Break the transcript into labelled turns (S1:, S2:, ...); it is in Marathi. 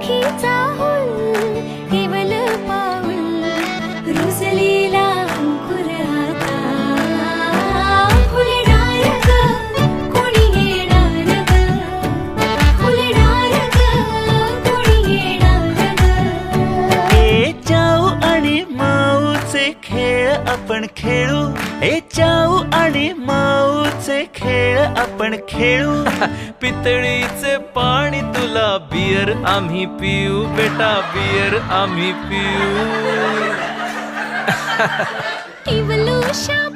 S1: राखीचा हुल केवल पाऊल रुजलेला अंकुर आता फुलणार ग कोणी येणार ग फुलणार ग कोणी येणार ग
S2: ए चाऊ आणि माऊचे खेळ आपण खेळू ए चाऊ आणि माऊचे खेळ आपण खेळू
S3: पितळीचे पाणी तुला बियर आम्ही पिऊ बेटा बियर आम्ही पिऊ
S1: इवोल्यूशन